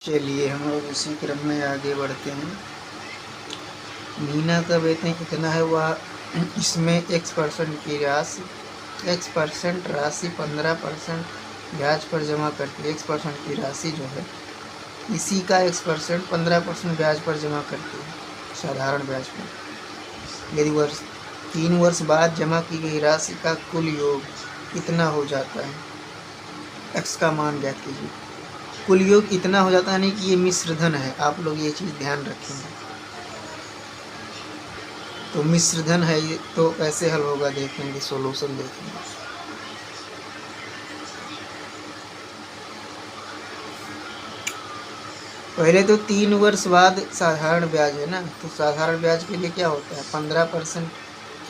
चलिए हम लोग उसी क्रम में आगे बढ़ते हैं। मीना का वेतन इतना है, वह इसमें x% की राशि x% राशि 15% ब्याज पर जमा करती है। x% की राशि जो है इसी का x% 15% ब्याज पर जमा करती है, साधारण ब्याज पर। यदि 3 वर्ष बाद जमा की गई राशि का कुल योग इतना हो जाता है, x का मान ज्ञात कीजिए। कुल योग इतना हो जाता है, नहीं कि ये मिश्र धन है, आप लोग ये चीज़ ध्यान रखेंगे। तो मिश्र धन है ये, तो कैसे हल होगा देखेंगे, सॉल्यूशन देखेंगे। पहले तो 3 वर्ष बाद साधारण ब्याज है ना, तो साधारण ब्याज के लिए क्या होता है 15%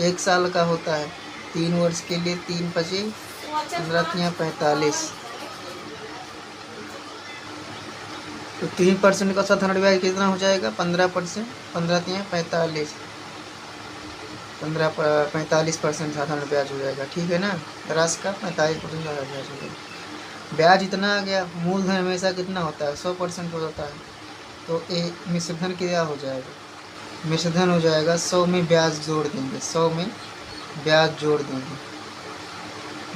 1 साल का होता है। 3 वर्ष के लिए 3 पचे 15 45, तो 3% का साधारण ब्याज कितना हो जाएगा 15%, 15 45, 45% साधारण ब्याज हो जाएगा। ठीक है ना, राशि का 45% साधारण ब्याज हो जाएगा। ब्याज इतना आ गया, मूलधन हमेशा कितना होता है 100% हो जाता है, तो ये मिश्रधन क्या हो जाएगा, मिश्रधन हो जाएगा 100 में ब्याज जोड़ देंगे, 100 में ब्याज जोड़ देंगे,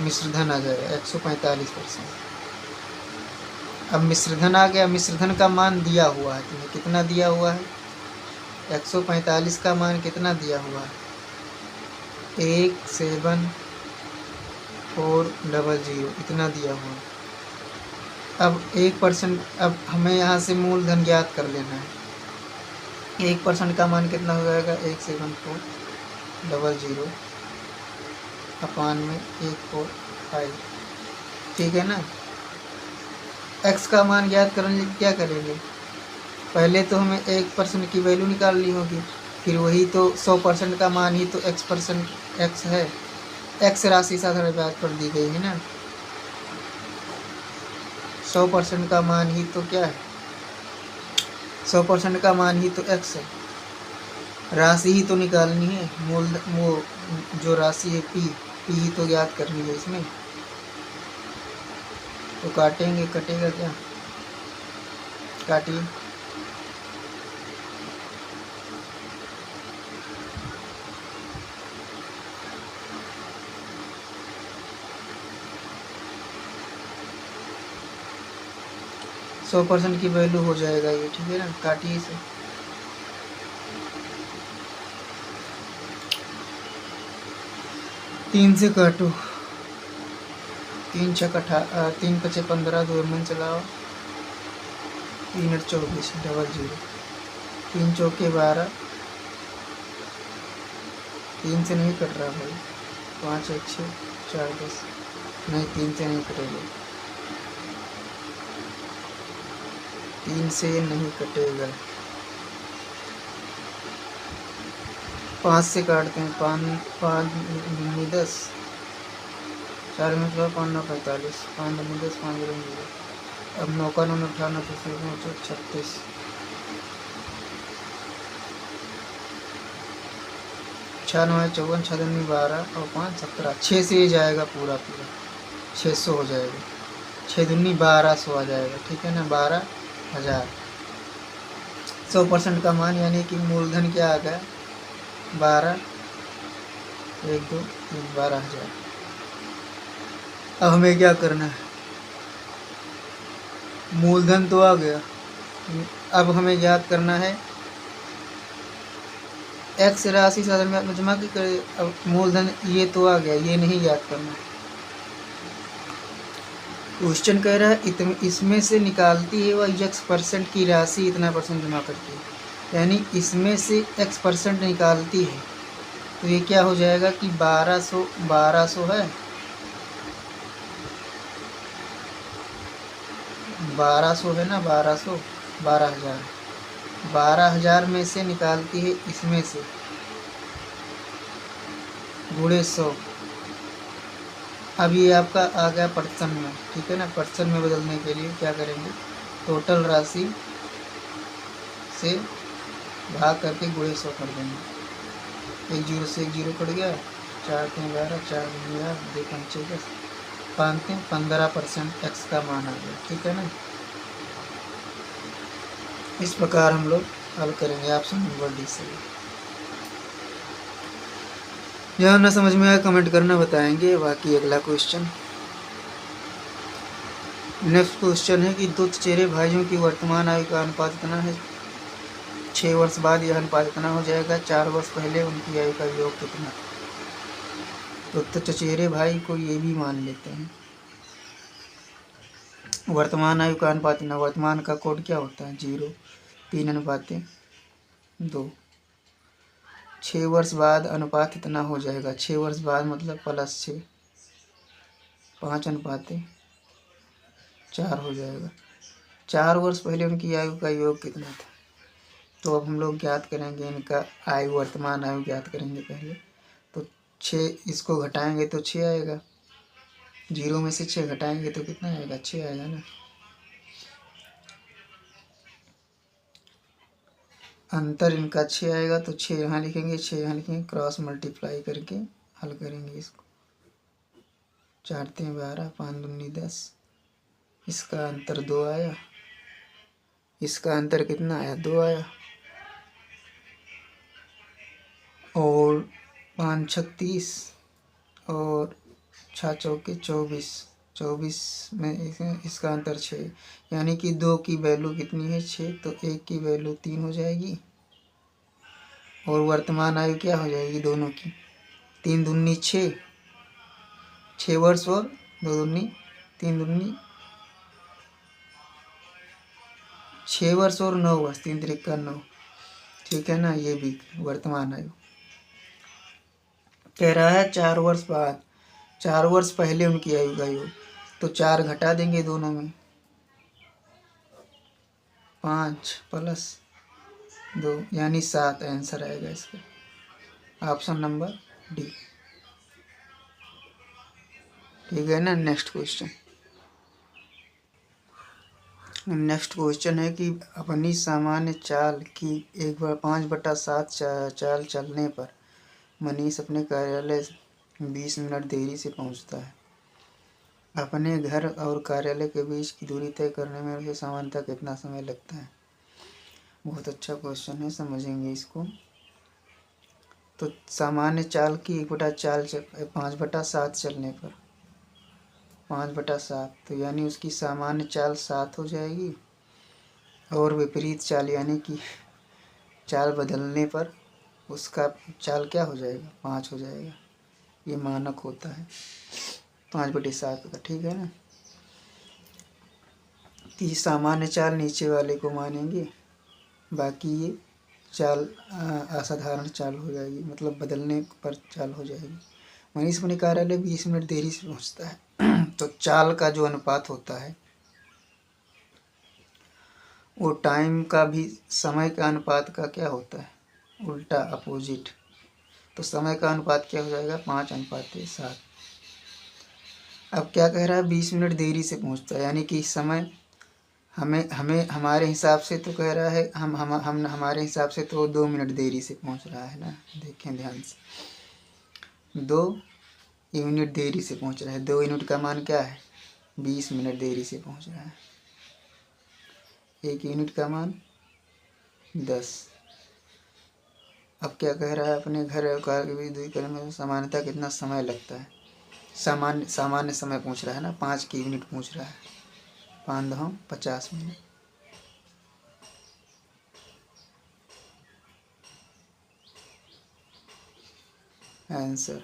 मिश्रधन आ जाएगा 145%। अब मिश्रधन आ गया, मिश्रधन का मान दिया हुआ है, तुम्हें कितना दिया हुआ है 145 का मान कितना दिया हुआ है 17400 इतना दिया हुआ है। अब 1%, अब हमें यहाँ से मूलधन ज्ञात कर लेना है। 1% का मान कितना हो जाएगा 17400 अपान में 145, ठीक है ना। x का मान ज्ञात करने के क्या करेंगे, पहले तो हमें 1% की वैल्यू निकालनी होगी, फिर वही तो 100% का मान ही तो x है, x राशि साधारण ब्याज पर दी गई है ना, 100% का मान ही तो क्या है 100% का मान ही तो x है, राशि ही तो निकालनी है, मूल वो जो राशि है p ही तो ज्ञात करनी है इसमें। तो काटेंगे, कटेगा क्या, काटिए। सौ % की वैल्यू हो जाएगा ये, ठीक है ना, काटिए इसे। तीन से काटो, 3 6 3 5 15, 2 में चलाओ, 3 8 24 00, 3 चौके 12, 3 से नहीं कट रहा भाई, 5 1 6 4 10, नहीं 3 से नहीं कटेगा, 3 से नहीं कटेगा, 5 से काटते हैं, 5 दूनी 10, 4 में 5 9 45, 5 दूनी 10, 5 दूनी 10, अब 9 का 9 98, 36, 6 9 54, 6 दूनी 12 और 5 17, 6 से ही जाएगा पूरा 600 हो जाएगा, 6 दूनी 1200 आ जाएगा, ठीक है ना, 12,000। 100% का मान यानी कि मूलधन क्या आ गया 12, 1 2 3 12,000। अब हमें क्या करना है, मूलधन तो आ गया, अब हमें याद करना है x राशि साधारण ब्याज में जमा की करे। अब मूलधन ये तो आ गया, ये नहीं याद करना है। क्वेश्चन कह रहा है इसमें से निकालती है वह x% की राशि इतना % जमा करती है, यानी इसमें से x% निकालती है, तो ये क्या हो जाएगा कि 1200 है, 1200 है ना, 12,000 में से निकालती है इसमें से गुणे 100। अब ये आपका आ गया % में, ठीक है ना, % में बदलने के लिए क्या करेंगे, टोटल राशि से भाग करके गुणे 100 कर देंगे। 1 0 से 1 0 कट गया, 4 3 12, 4 2 5 10, 5 3 15% x का मान आ गया, ठीक है ना। इस प्रकार हम लोग हल करेंगे ऑप्शन नंबर डी से। जहाँ ना समझ में आया कमेंट करना बताएंगे। बाकी अगला क्वेश्चन, नेक्स्ट क्वेश्चन है कि दो चचेरे भाइयों की वर्तमान आयु का अनुपात इतना है, 6 वर्ष बाद यह अनुपात इतना हो जाएगा, 4 वर्ष पहले उनकी आयु का योग कितना। तो चचेरे भाई को ये भी मान लेते हैं। वर्तमान आयु का अनुपात इतना, वर्तमान का कोड क्या होता है 0, 3:2। 6 वर्ष बाद अनुपात इतना हो जाएगा, 6 वर्ष बाद मतलब +6, 5:4 हो जाएगा। 4 वर्ष पहले उनकी आयु का योग कितना था। तो अब हम लोग ज्ञात करेंगे इनका आयु, वर्तमान आयु ज्ञात करेंगे पहले। तो 6 इसको घटाएंगे तो 6 आएगा, 0 में से 6 घटाएंगे तो कितना आएगा, 6 आएगा ना। अंतर इनका 6 आएगा, तो 6 यहाँ लिखेंगे, 6 यहाँ लिखेंगे, क्रॉस मल्टीप्लाई करके हल करेंगे इसको। 4 3 12, 5 दूनी 10, इसका अंतर 2 आया, इसका अंतर कितना आया, 2 आया, और 5 6 30, और 6 चौके 24, 24 में इसका अंतर 6, यानी कि 2 की वैल्यू कितनी है 6, तो 1 की वैल्यू 3 हो जाएगी, और वर्तमान आयु क्या हो जाएगी दोनों की, 3 दूनी 6, 6 वर्ष, और 2 दूनी 3 दूनी 6 वर्ष और 9 वर्ष, 3 3 9, ठीक है ना। ये भी वर्तमान आयु कह रहा है 4 वर्ष बाद, 4 वर्ष पहले उनकी आयु का योग, तो 4 घटा देंगे दोनों में, 5 + 2 यानी 7 आंसर आएगा इसका, ऑप्शन नंबर डी, ठीक है ना। नेक्स्ट क्वेश्चन, नेक्स्ट क्वेश्चन है कि अपनी सामान्य चाल की 5/7 चाल चलने पर मनीष अपने कार्यालय 20 मिनट देरी से पहुंचता है। अपने घर और कार्यालय के बीच की दूरी तय करने में उसे सामान्यतः कितना समय लगता है। बहुत अच्छा क्वेश्चन है, समझेंगे इसको। तो सामान्य चाल की 5/7 चलने पर 5/7, तो यानी उसकी सामान्य चाल 7 हो जाएगी, और विपरीत चाल यानी कि चाल बदलने पर उसका चाल क्या हो जाएगा, 5 हो जाएगा। ये मानक होता है 5/7 का, ठीक है ना। तो ये सामान्य चाल नीचे वाले को मानेंगे, बाकी ये चाल असाधारण चाल हो जाएगी, मतलब बदलने पर चाल हो जाएगी। मनीष अपने कार्यालय 20 मिनट देरी से पहुंचता है। तो चाल का जो अनुपात होता है वो टाइम का भी समय का अनुपात का क्या होता है, उल्टा अपोजिट। तो समय का अनुपात क्या हो जाएगा, 5:7। अब क्या कह रहा है, 20 मिनट देरी से पहुंचता है, यानी कि समय हमें हमें हमारे हिसाब से तो कह रहा है, हम हमारे हिसाब से तो 2 मिनट देरी से पहुंच रहा है ना। देखें ध्यान से, 2 यूनिट देरी से पहुंच रहा है। 2 यूनिट का मान क्या है, 20 मिनट देरी से पहुंच रहा है। 1 यूनिट का मान 10। अब क्या कह रहा है, अपने घर और कार के बीच दूरी करने में सामान्यतः कितना समय लगता है। सामान्य समय पूछ रहा है ना, 5 की यूनिट पूछ रहा है। 5 2 50 मिनट। आंसर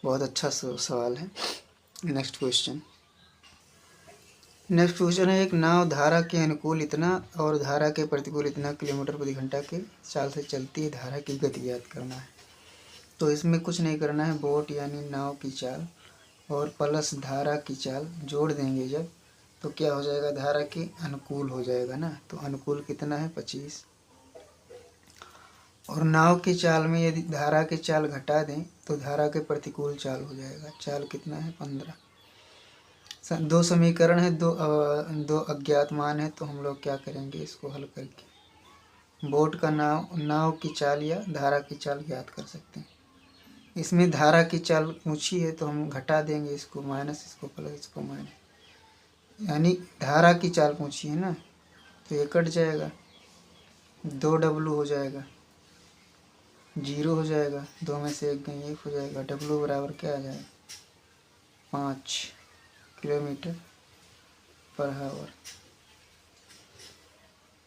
बहुत अच्छा सवाल है। नेक्स्ट क्वेश्चन है, एक नाव धारा के अनुकूल इतना और धारा के प्रतिकूल इतना किलोमीटर प्रति घंटा के चाल से चलती है, धारा की गति ज्ञात करना है। तो इसमें कुछ नहीं करना है, बोट यानी नाव की चाल और प्लस धारा की चाल जोड़ देंगे जब, तो क्या हो जाएगा, धारा के अनुकूल हो जाएगा ना। तो अनुकूल कितना है, 25, और नाव की चाल में यदि धारा की चाल घटा दें तो धारा के प्रतिकूल चाल हो जाएगा। चाल कितना है, 15। 2 समीकरण है, दो अज्ञात मान है, तो हम लोग क्या करेंगे इसको हल करके बोट का नाव की चाल या धारा की चाल ज्ञात कर सकते हैं। इसमें धारा की चाल पूछी है तो हम घटा देंगे, इसको माइनस, इसको प्लस, इसको माइनस, यानी धारा की चाल पूछी है ना, तो ये कट जाएगा, 2W हो जाएगा, 0 हो जाएगा, 2 में से 1 गई 1 हो जाएगा। W बराबर क्या आ जाएगा, 5 kilometre per hour.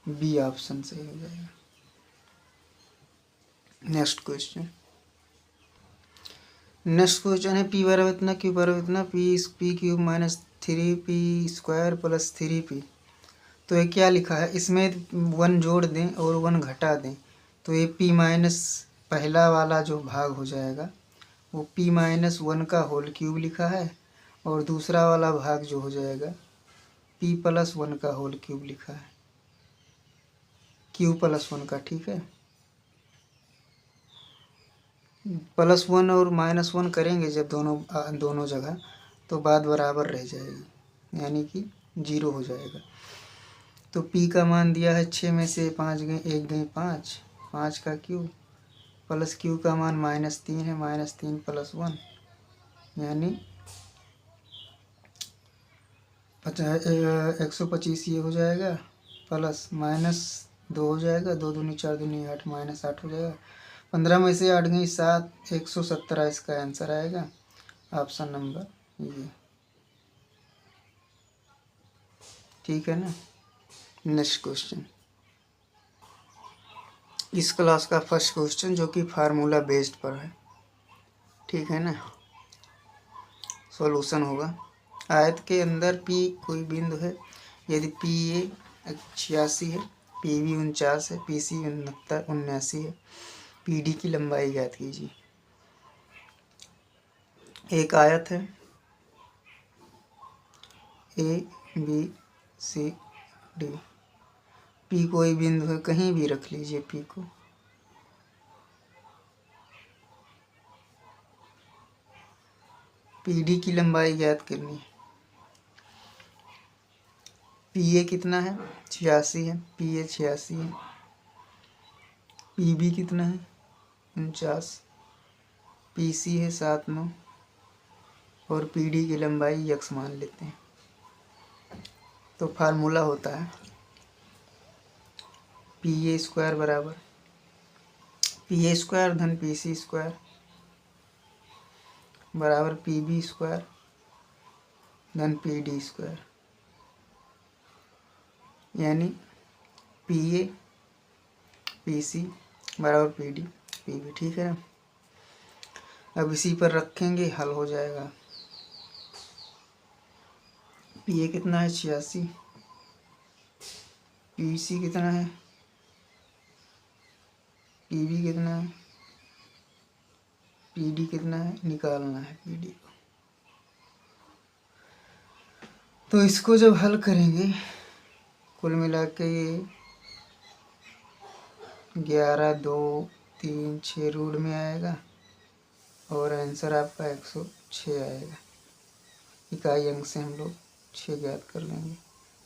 B option सही हो जाएगा। नेक्स्ट क्वेश्चन है P बराबर इतना, Q बराबर इतना, P cube minus 3P² plus 3P। तो ये क्या लिखा है, इसमें 1 जोड़ दें और 1 घटा दें, तो ये P माइनस पहला वाला जो भाग हो जाएगा वो P-1 का होल क्यूब लिखा है, और दूसरा वाला भाग जो हो जाएगा P+1 का होल क्यूब लिखा है, Q+1 का। ठीक है, +1 और -1 करेंगे जब दोनों जगह, तो बात बराबर रह जाएगी, यानी कि 0 हो जाएगा। तो P का मान दिया है 6 में से 5 गए 1 गई 5, 5 का क्यूब, प्लस Q का मान -3 है, -3 + 1 यानी 125 ये हो जाएगा, प्लस -2 हो जाएगा, 2 दूनी 4 दूनी 8, -8 हो जाएगा। 15 में से 8 गई 7, 117 इसका आंसर आएगा, ऑप्शन नंबर ये। ठीक है ना। नेक्स्ट क्वेश्चन, इस क्लास का फर्स्ट क्वेश्चन जो कि फार्मूला बेस्ड पर है। ठीक है ना। सॉल्यूशन होगा, आयत के अंदर P कोई बिंदु है, यदि PA 86 है, PB 49 है, PC 79 है, PD की लंबाई ज्ञात कीजिए। एक आयत है ABCD, P कोई बिंदु है, कहीं भी रख लीजिए P को, PD की लंबाई ज्ञात करनी है। PA कितना है, 86 है, PA 86 है, PB कितना है, 49, PC है 79, और PD की लंबाई x मान लेते हैं। तो फार्मूला होता है PA² बराबर PA² धन PC² बराबर PB² धन PD², यानी PA PC बराबर PB। ठीक है, अब इसी पर रखेंगे, हल हो जाएगा। PA कितना है, 86, PC कितना है, PB कितना है, PD कितना है, निकालना है PD को। तो इसको जब हल करेंगे, कुल मिला के 11, 2, 3, 6 रूट में आएगा, और आंसर आपका 106 आएगा। इकाई अंक से हम लोग 6 ज्ञात कर लेंगे,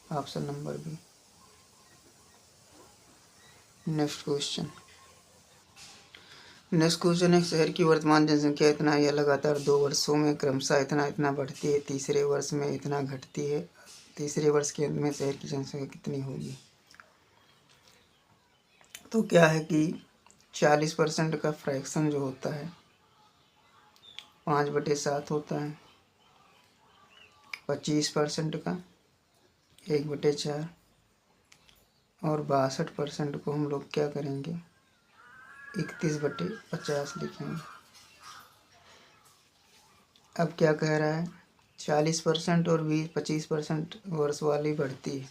option number B. Next question है, शहर की वर्तमान जनसंख्या इतना है, लगातार 2 वर्षों में क्रमशः इतना बढ़ती है, तीसरे वर्ष में इतना घटती है, तीसरे वर्ष के अंत में शहर की जनसंख्या कितनी होगी। तो क्या है कि 40% का फ्रैक्शन जो होता है 5/7 होता है, 25% का 1/4, और 62% को हम लोग क्या करेंगे, 31/50 लिखेंगे। अब क्या कह रहा है, 40% और 25% वर्ष वाली बढ़ती है,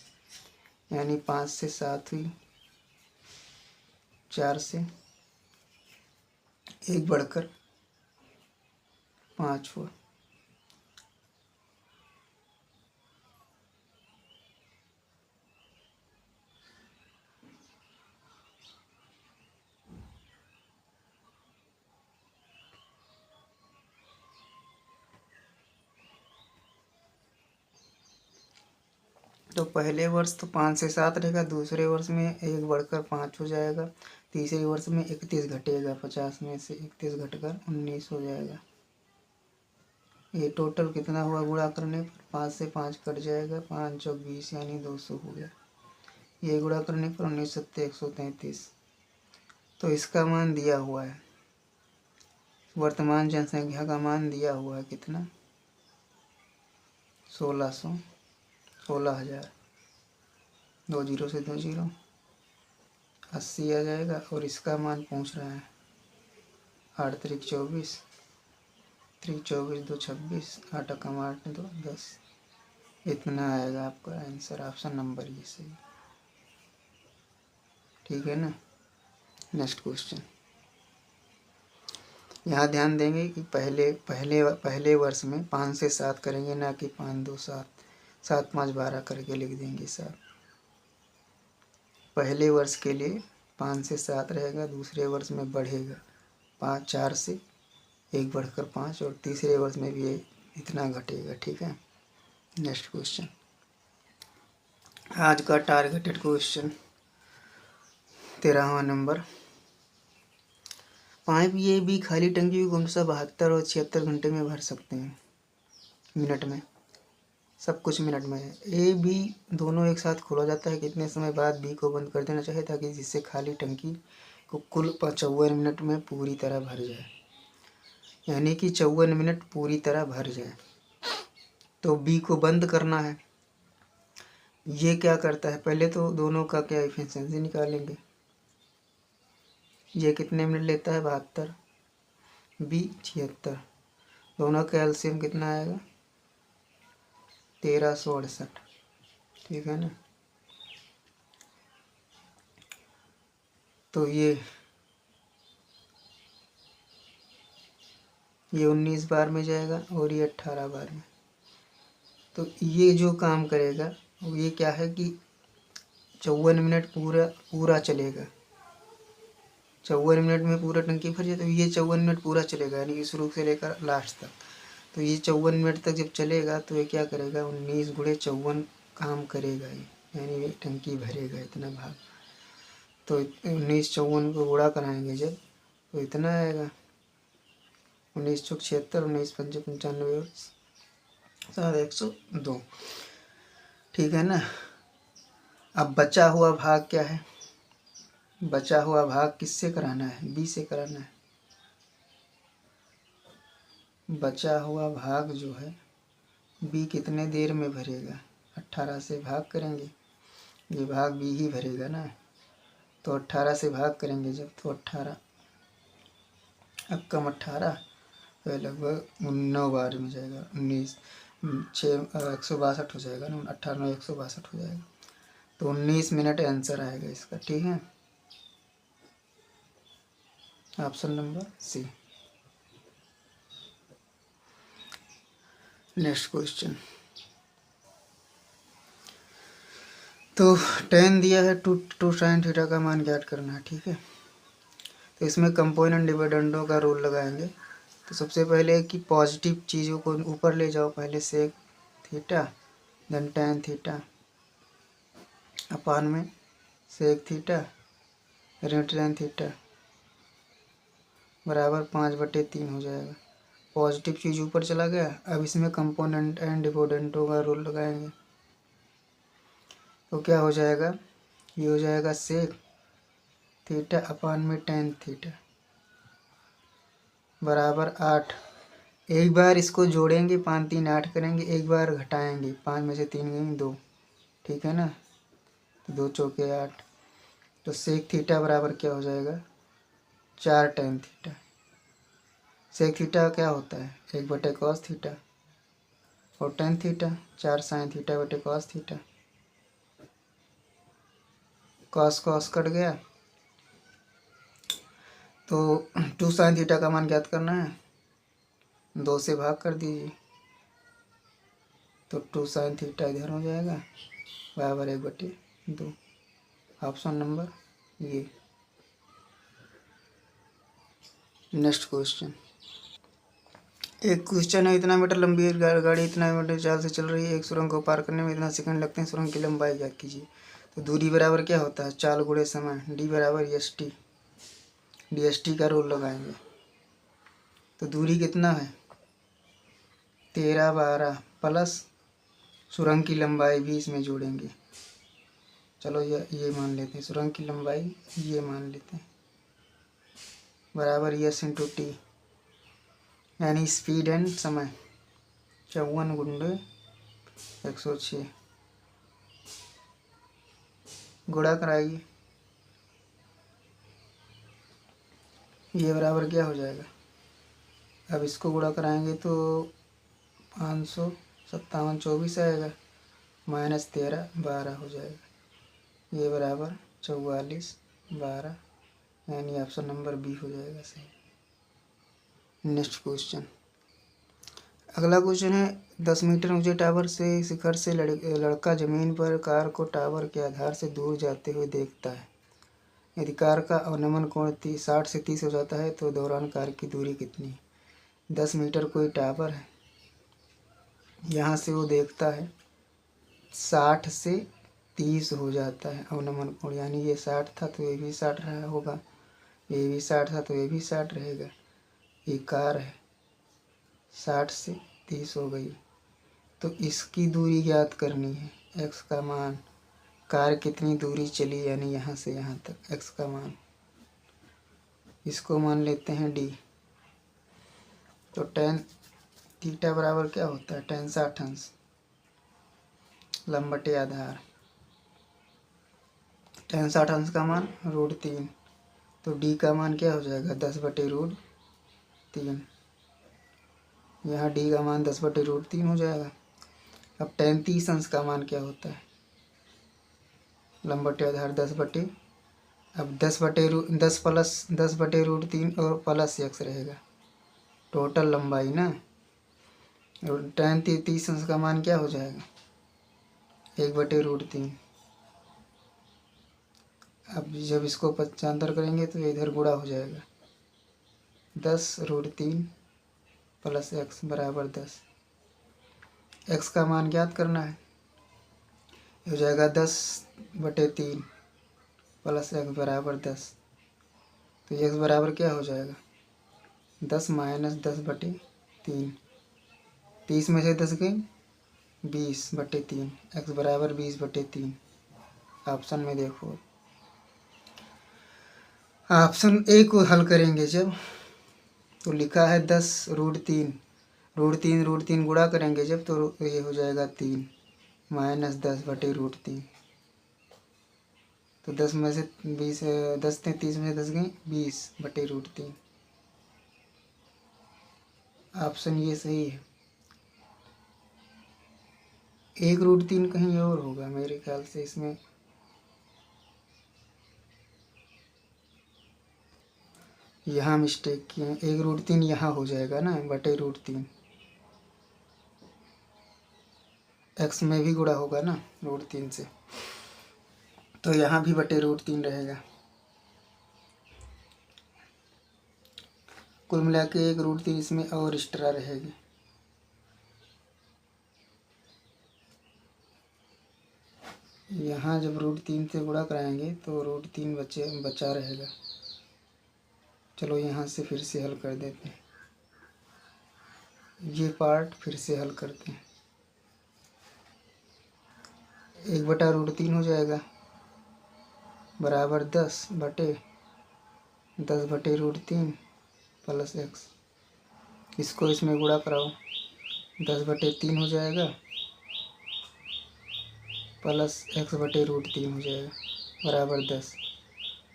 यानी 5 से 7 हुई, 4 से 1 बढ़कर 5 हुआ। तो पहले वर्ष तो 5 से 7 रहेगा, दूसरे वर्ष में 1 बढ़कर 5 हो जाएगा, तीसरे वर्ष में 31 घटेगा, 50 में से 31 घटकर 19 हो जाएगा। ये टोटल कितना हुआ, गुणा करने पर 5 से 5 कट जाएगा, 5 और 20 यानी 200 हो गया। ये गुणा करने पर 19 133। तो इसका मान दिया हुआ है, वर्तमान जनसंख्या का मान दिया हुआ है कितना, 16,000। 2 जीरो से 2 जीरो, 80 आ जाएगा। और इसका मान पूछ रहा है 8 त्रिक 24, 24 2 26, 8 कम 8 2 10। इतना आएगा आपका आंसर, ऑप्शन नंबर ये सही। ठीक है ना। नेक्स्ट क्वेश्चन, यहाँ ध्यान देंगे कि पहले वर्ष में 5 से 7 करेंगे, ना कि 5 2 7, 7 5 12 करके लिख देंगे 7। पहले वर्ष के लिए 5 से 7 रहेगा, दूसरे वर्ष में बढ़ेगा 5 4 से 1 बढ़कर 5, और तीसरे वर्ष में भी इतना घटेगा। ठीक है। नेक्स्ट क्वेश्चन, आज का टारगेटेड क्वेश्चन 13वां नंबर। पाइप ये भी खाली टंकी को क्रमशः 72 और 76 घंटे में भर सकते हैं, मिनट में, सब कुछ मिनट में है। ए बी दोनों एक साथ खोला जाता है, कितने समय बाद बी को बंद कर देना चाहिए ताकि जिससे खाली टंकी को कुल 54 मिनट में पूरी तरह भर जाए, यानी कि 54 मिनट पूरी तरह भर जाए। तो बी को बंद करना है। ये क्या करता है, पहले तो दोनों का क्या एफिशिएंसी निकालेंगे। ये कितने मिनट लेता है, 72, बी 76, दोनों का एलसीएम कितना आएगा, 1368। ठीक है ना। तो ये 19 बार में जाएगा और ये 18 बार में। तो ये जो काम करेगा वो ये क्या है कि 54 मिनट पूरा चलेगा। 54 मिनट में पूरा टंकी भर जाए, तो ये 54 मिनट पूरा चलेगा, यानी कि शुरू से लेकर लास्ट तक। तो ये 54 मिनट तक जब चलेगा तो ये क्या करेगा, 19 गुणे 54 काम करेगा ये, यानी ये टंकी भरेगा इतना भाग। तो 19 54 को गुणा कराएंगे जब, तो इतना आएगा 19 चौक 76, 19 पंचे 95 और 7 102। ठीक है ना। अब बचा हुआ भाग क्या है, बचा हुआ भाग किससे कराना है, बी से कराना है। बचा हुआ भाग जो है बी कितने देर में भरेगा, 18 से भाग करेंगे, ये भाग बी ही भरेगा ना। तो 18 से भाग करेंगे जब, तो 18 कम 18 तो लगभग 9 बार में जाएगा, 19 6 162 हो जाएगा ना, 18 9 162 हो जाएगा। तो 19 मिनट आंसर आएगा इसका। ठीक है, option number C. Next question, तो tan दिया है, टू साइन थीटा का मान ज्ञात करना है। ठीक है, तो इसमें कंपोनेंट डिविडेंडों का रोल लगाएंगे। तो सबसे पहले कि पॉजिटिव चीज़ों को ऊपर ले जाओ, पहले sec theta, then tan theta upon में सेक थीटा ऋण tan थीटा बराबर 5/3 हो जाएगा। पॉजिटिव चीज़ ऊपर चला गया। अब इसमें कंपोनेंट एंड डिविडेंडों का रोल लगाएंगे। तो क्या हो जाएगा, ये हो जाएगा सेक थीटा अपान में tan थीटा बराबर 8। एक बार इसको जोड़ेंगे, 5 3 8 करेंगे, एक बार घटाएंगे, 5 में से 3 गई 2। ठीक है ना, तो 2 चौके 8। तो सेक थीटा बराबर क्या हो जाएगा, 4 tan थीटा। सेक थीटा क्या होता है, 1/cos थीटा, और tan थीटा 4 sin थीटा बटे cos theta. cos cos cut गया, तो 2 sin थीटा का मान ज्ञात करना है, 2 से भाग कर दीजिए, तो 2 sin थीटा इधर हो जाएगा बराबर 1/2। ऑप्शन नंबर ये। नेक्स्ट क्वेश्चन, एक क्वेश्चन है, इतना मीटर लंबी गाड़ी इतना मीटर चाल से चल रही है, एक सुरंग को पार करने में इतना सेकंड लगते हैं, सुरंग की लंबाई ज्ञात कीजिए। तो दूरी बराबर क्या होता है, चाल गुणे समय, डी बराबर S T, D S T का रोल लगाएंगे। तो दूरी कितना है, 13 12 प्लस सुरंग की लंबाई भी इसमें जोड़ेंगे, चलो ये मान लेते हैं, सुरंग की लंबाई ये मान लेते हैं बराबर यस इंटू टी, यानी स्पीड एंड समय 54 × 106 गुणा कराइए, ये बराबर क्या हो जाएगा। अब इसको गुणा कराएंगे तो 557 24 आएगा, -13 12 हो जाएगा, ये बराबर 44 12, यानी ऑप्शन नंबर बी हो जाएगा सही। नेक्स्ट क्वेश्चन, अगला क्वेश्चन है 10 मीटर ऊंचे टावर से शिखर से लड़का जमीन पर कार को टावर के आधार से दूर जाते हुए देखता है। यदि कार का अवनमन कोण 60 से 30 हो जाता है तो दौरान कार की दूरी कितनी है। 10 मीटर कोई टावर है, यहाँ से वो देखता है 60 से 30 हो जाता है अवनमन कोण, यानी ये 60 था तो ये भी 60 रहा होगा, ये भी 60 था तो ये भी 60 रहेगा। ये कार है, 60 से 30 हो गई, तो इसकी दूरी ज्ञात करनी है, x का मान, कार कितनी दूरी चली यानी यहाँ से यहाँ तक, x का मान, इसको मान लेते हैं d। तो tan थीटा बराबर क्या होता है, tan 60 अंश लंब बटे आधार, tan 60 अंश का मान √3, तो d का मान क्या हो जाएगा 10/√3, यहाँ d का मान 10/√3 हो जाएगा। अब tan 30 अंश का मान क्या होता है, लंब बटे आधार 10/, अब 10 प्लस 10/√3 और प्लस x रहेगा, टोटल लंबाई ना, और tan 30 अंश का मान क्या हो जाएगा 1/√3। अब जब इसको पक्षांतर करेंगे तो इधर गुणा हो जाएगा, 10√3 प्लस x बराबर 10, x का मान ज्ञात करना है, हो जाएगा 10/3 प्लस x बराबर 10, तो x बराबर क्या हो जाएगा 10 - 10/3, 30 में से 10 गई 20/3, x बराबर 20/3। ऑप्शन में देखो, ऑप्शन ए को हल करेंगे जब, तो लिखा है 10√3, √3 गुणा करेंगे जब तो ये हो जाएगा 3 - 10/√3, तो 10 में से 20, 10 ने 30 में से 10 गई 20/√3, ऑप्शन ये सही है। 1√3 कहीं और होगा मेरे ख्याल से, इसमें यहाँ मिस्टेक किए हैं, 1√3 यहाँ हो जाएगा ना /√3, x में भी गुणा होगा ना √3 से, तो यहाँ भी /√3 रहेगा। कुल मिला के 1√3 इसमें और एक्स्ट्रा रहेगी। यहाँ जब √3 से गुणा कराएंगे तो √3 बचा रहेगा। चलो यहाँ से फिर से हल कर देते हैं, ये पार्ट फिर से हल करते हैं। 1/√3 हो जाएगा बराबर 10/√3 प्लस x, इसको इसमें गुणा कराओ, 10/3 हो जाएगा प्लस x/√3 हो जाएगा बराबर 10,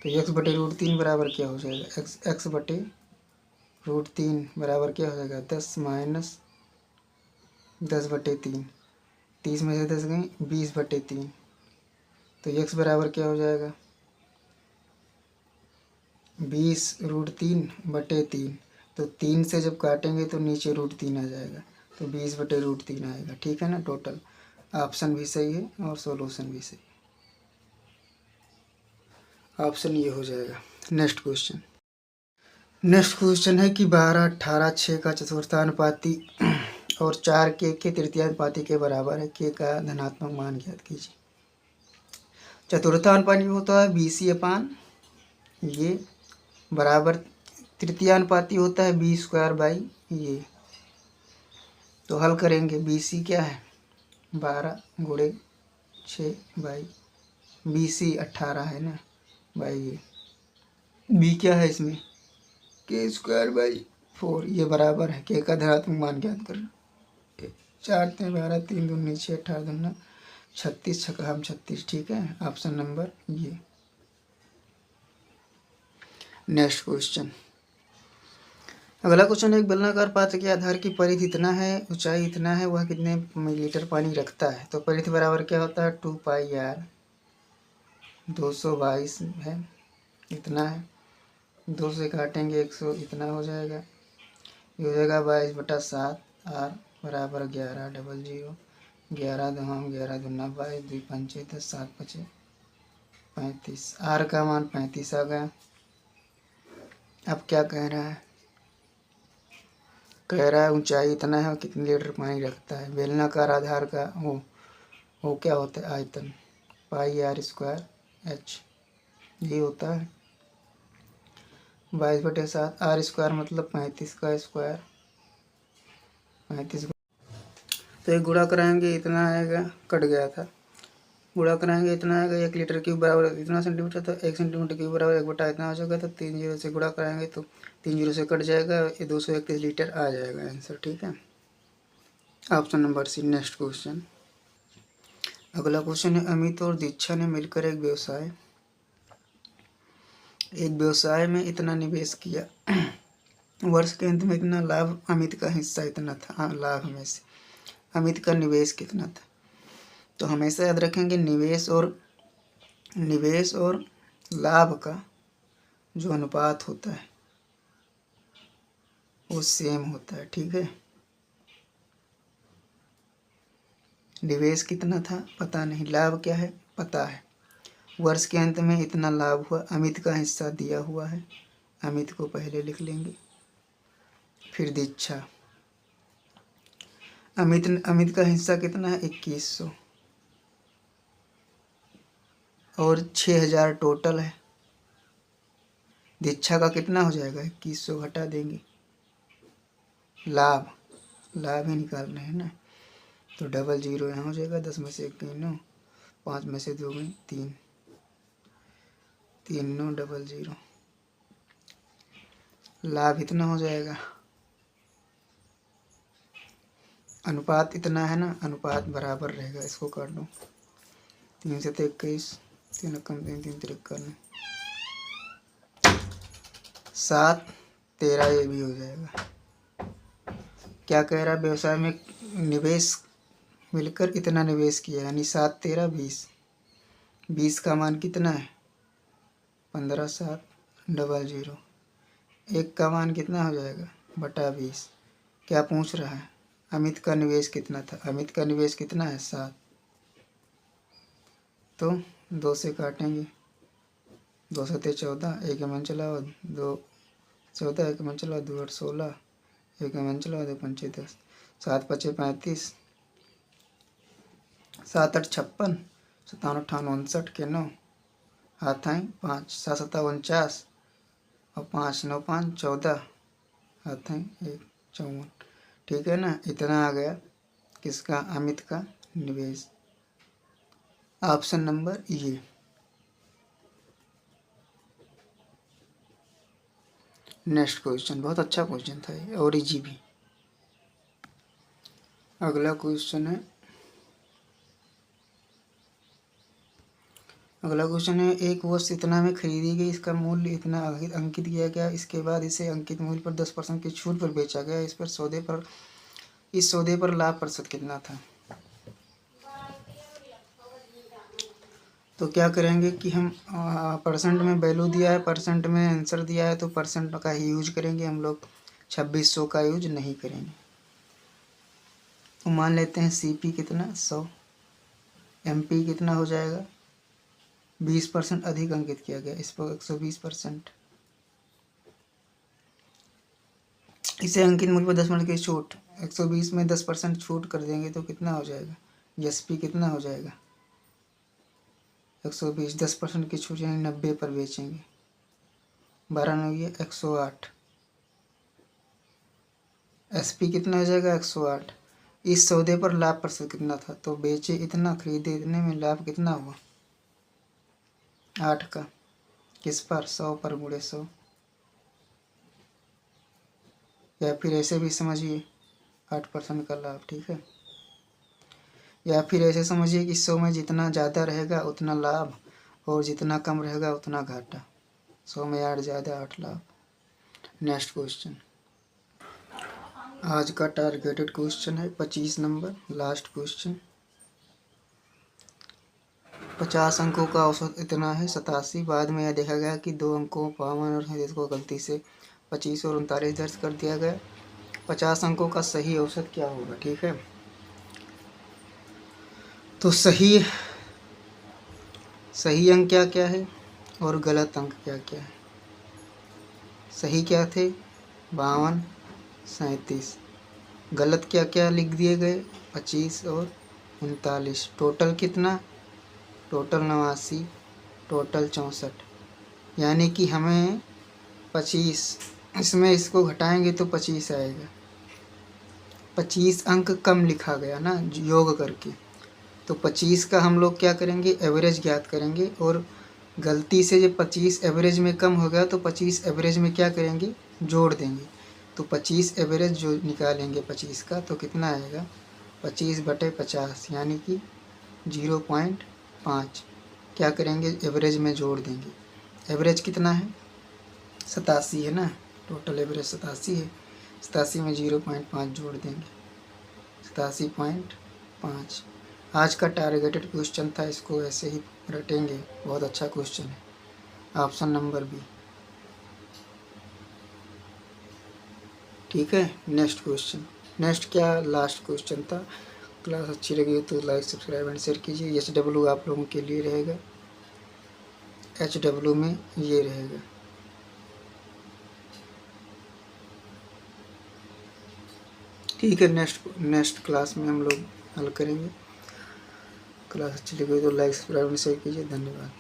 तो x/√3 बराबर क्या हो जाएगा, x/√3 बराबर क्या हो जाएगा 10 - 10/3, 30 में से 10 गई 20/3, तो x बराबर क्या हो जाएगा 20√3/3, तो 3 से जब काटेंगे तो नीचे √3 आ जाएगा, तो 20/√3 आएगा। ठीक है ना, टोटल ऑप्शन भी सही है और सॉल्यूशन भी सही है, ऑप्शन ये हो जाएगा। नेक्स्ट क्वेश्चन है कि 12 18 6 का चतुर्थानुपाती और 4 के तृतीयानुपाती के बराबर है, के का धनात्मक मान ज्ञात कीजिए। चतुर्थानुपाती होता है BC/, ये बराबर तृतीयानुपाती होता है B² ये। तो हल करेंगे, BC क्या है 12 × 6/, BC 18 है ना भाई, ये B क्या है इसमें, k²/4, ये बराबर है k का धनात्मक मान ज्ञात करना। 4×3 = 12, 3×2 = 6, 18×2 = 36, छक्का हम 36, ठीक है, ऑप्शन नंबर ये। नेक्स्ट क्वेश्चन, अगला क्वेश्चन, एक बेलनाकार पात्र के आधार की परिधि इतना है, ऊंचाई इतना है, वह कितने मिलीलीटर पानी रखता है। तो परिधि बराबर क्या होता है, 2πr, 222 है, इतना है, 2 से काटेंगे 100, इतना हो जाएगा, ये हो जाएगा 22/7, r बराबर 11, 00, 11 2 11 2 22, 2 5 10, 7 5 35, r का मान 35 आ गया। अब क्या कह रहा है, कह रहा है ऊंचाई इतना है और कितने लीटर पानी रखता है। बेलनाकार आधार का वो क्या होता है, आयतन, πr²h, ये होता है 22/7, r² मतलब 35 का स्क्वायर, 35। तो एक गुणा कराएंगे इतना आएगा, कट गया था, गुणा कराएंगे इतना आएगा, 1 लीटर क्यूब बराबर इतना सेंटीमीटर, तो 1 सेंटीमीटर क्यूब बराबर 1/, इतना हो जाएगा। तो 3 जीरो से गुणा कराएंगे तो 3 जीरो से कट जाएगा, ये 231 लीटर आ जाएगा आंसर, ठीक है, option number C. Next question, अगला क्वेश्चन है, अमित और दीक्षा ने मिलकर एक व्यवसाय में इतना निवेश किया, वर्ष के अंत में इतना लाभ, अमित का हिस्सा इतना था, लाभ में से अमित का निवेश कितना था। तो हमेशा याद रखेंगे निवेश और लाभ का जो अनुपात होता है वो सेम होता है, ठीक है। निवेश कितना था पता नहीं, लाभ क्या है पता है, वर्ष के अंत में इतना लाभ हुआ, अमित का हिस्सा दिया हुआ है, अमित को पहले लिख लेंगे, फिर दीक्षा, अमित का हिस्सा कितना है 2100 और 6000 टोटल है, दीक्षा का कितना हो जाएगा 2100 घटा देंगे, लाभ ही निकालना है ना, तो 00 यहाँ हो जाएगा, 10 में से 1 गई 9, 5 में से 2 गई 3, 3 9 00, लाभ इतना हो जाएगा, अनुपात इतना है ना, अनुपात बराबर रहेगा, इसको कर लो, 3 से 21, 3 कम 3 3 3 करना, 7 13, ये भी हो जाएगा। क्या कह रहा है, व्यवसाय में निवेश मिलकर इतना निवेश किया, यानी 7 13 20, 20 का मान कितना है 15 7 00, 1 का मान कितना हो जाएगा बटा 20। क्या पूछ रहा है, अमित का निवेश कितना था, अमित का निवेश कितना है 7, तो 2 से काटेंगे, 2 7 14, 1 मन चलाओ 2 14, 1 मन चलाओ 2 8 16, 1 मन चलाओ 2 5 10, 7 5 35, 7 8 56, 57 58 59 के 9, हाथ आए 5, 7 7 49 और 5 9 5 14, हाथ आए 1 54, ठीक है ना, इतना आ गया किसका, अमित का निवेश, ऑप्शन नंबर ये। नेक्स्ट क्वेश्चन, बहुत अच्छा क्वेश्चन था ये और इजी भी। अगला क्वेश्चन है, एक वस्तु इतना में खरीदी गई, इसका मूल्य इतना अंकित किया गया, इसके बाद इसे अंकित मूल्य पर 10% की छूट पर बेचा गया, इस सौदे पर लाभ प्रतिशत कितना था। तो क्या करेंगे कि हम परसेंट में वैल्यू दिया है, परसेंट में आंसर दिया है, तो परसेंट का ही यूज करेंगे हम लोग, 2600 का यूज नहीं करेंगे। तो मान लेते हैं CP कितना 100, MP कितना हो जाएगा 20% अधिक अंकित किया गया, इस पर 120%, इसे अंकित मूल्य पर 10% की छूट, 120 में 10% छूट कर देंगे तो कितना हो जाएगा, SP कितना हो जाएगा 120, 10% की छूट यानी 90 पर बेचेंगे, 12 9 108, SP कितना हो जाएगा 108। इस सौदे पर लाभ प्रतिशत कितना था, तो बेचे इतना खरीदे इतने में लाभ कितना हुआ 8 का किस पर 100 पर गुणे 100, या फिर ऐसे भी समझिए 8% का लाभ, ठीक है। या फिर ऐसे समझिए कि 100 में जितना ज़्यादा रहेगा उतना लाभ और जितना कम रहेगा उतना घाटा। 100 में 8 ज़्यादा 8 लाभ। नेक्स्ट क्वेश्चन, आज का टारगेटेड क्वेश्चन है 25 नंबर, लास्ट क्वेश्चन। 50 अंकों का औसत इतना है 87। बाद में यह देखा गया कि 2 अंकों 52 और 37 को गलती से 25 और 39 दर्ज कर दिया गया। 50 अंकों का सही औसत क्या होगा, ठीक है। तो सही अंक क्या क्या है और गलत अंक क्या क्या है। सही क्या थे 52 37, गलत क्या क्या लिख दिए गए 25 और 39। टोटल कितना, टोटल 89, टोटल 64। यानी कि हमें 25, इसमें इसको घटाएंगे तो 25 आएगा। 25 अंक कम लिखा गया ना योग करके, तो 25 का हम लोग क्या करेंगे एवरेज ज्ञात करेंगे, और गलती से जब 25 एवरेज में कम हो गया तो 25 एवरेज में क्या करेंगे जोड़ देंगे। तो 25 एवरेज जो निकालेंगे 25 का तो कितना आएगा 25/50, यानी कि 0.5 क्या करेंगे एवरेज में जोड़ देंगे। एवरेज कितना है 87 है ना, टोटल एवरेज 87 है। 87 में 0.5 जोड़ देंगे 87.5। आज का टारगेटेड क्वेश्चन था, इसको ऐसे ही रटेंगे, बहुत अच्छा क्वेश्चन है। ऑप्शन नंबर बी, ठीक है। नेक्स्ट क्वेश्चन, नेक्स्ट क्या लास्ट क्वेश्चन था। क्लास अच्छी लगी तो लाइक सब्सक्राइब एंड शेयर कीजिए। HW आप लोगों के लिए रहेगा, HW में ये रहेगा। ठीक है, नेक्स्ट क्लास में हम लोग हल करेंगे। क्लास अच्छी लगी तो लाइक सब्सक्राइब एंड शेयर कीजिए। धन्यवाद।